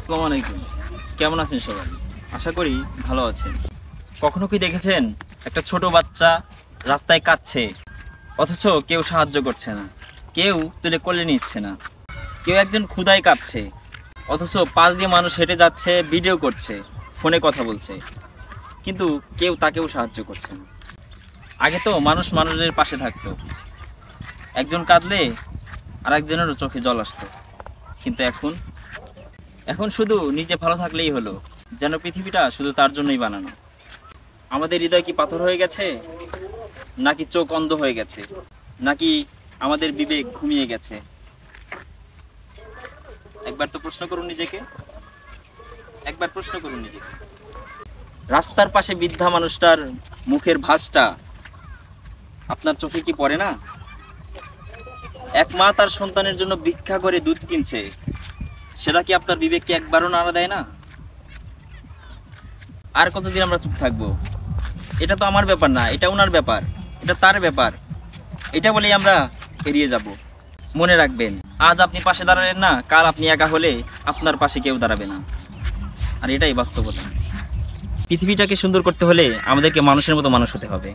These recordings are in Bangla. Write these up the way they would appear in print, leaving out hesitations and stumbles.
আসসালামু আলাইকুম। কেমন আছেন সবাই? আশা করি ভালো আছেন। কখনো কি দেখেছেন একটা ছোট বাচ্চা রাস্তায় কাঁদছে, অথচ কেউ সাহায্য করছে না, কেউ তুলে কোলে নিচ্ছে না। কেউ একজন ক্ষুধায় কাঁপছে, অথচ পাশ দিয়ে মানুষ হেঁটে যাচ্ছে, ভিডিও করছে, ফোনে কথা বলছে, কিন্তু কেউ তাকেও সাহায্য করছে না। আগে তো মানুষ মানুষের পাশে থাকতো, একজন কাঁদলে আর একজনেরও চোখে জল আসতো। কিন্তু এখন এখন শুধু নিজে ভালো থাকলেই হলো, যেন পৃথিবীটা শুধু তার জন্যই বানানো। আমাদের হৃদয় কি পাথর হয়ে গেছে, নাকি চোখ অন্ধ হয়ে গেছে, নাকি আমাদের বিবেক ঘুমিয়ে গেছে? একবার তো প্রশ্ন করুন নিজেকে, একবার প্রশ্ন করুন নিজেকে। রাস্তার পাশে বৃদ্ধা মানুষটার মুখের ভাঁজটা আপনার চোখে কি পড়ে না? এক মা তার সন্তানের জন্য ভিক্ষা করে দুধ কিনছে, সেটা কি আপনার বিবেককে একবারও নাড়া দেয় না? আর কতদিন আমরা চুপ থাকবো? এটা তো আমার ব্যাপার না, এটা ওনার ব্যাপার, এটা তার ব্যাপার, এটা বলেই আমরা এড়িয়ে যাব। মনে রাখবেন, আজ আপনি পাশে দাঁড়ালেন না, কাল আপনি একা হলে আপনার পাশে কেউ দাঁড়াবে না। আর এটাই বাস্তবতা। পৃথিবীটাকে সুন্দর করতে হলে আমাদেরকে মানুষের মতো মানুষ হতে হবে।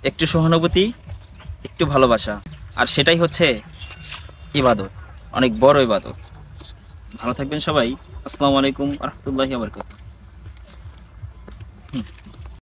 একটু সহানুভূতি, একটু ভালোবাসা, আর সেটাই হচ্ছে ইবাদত, অনেক বড় ইবাদত। ভালো থাকবেন সবাই। আসসালামু আলাইকুম ওয়া রাহমাতুল্লাহি ওয়া বারাকাতুহু।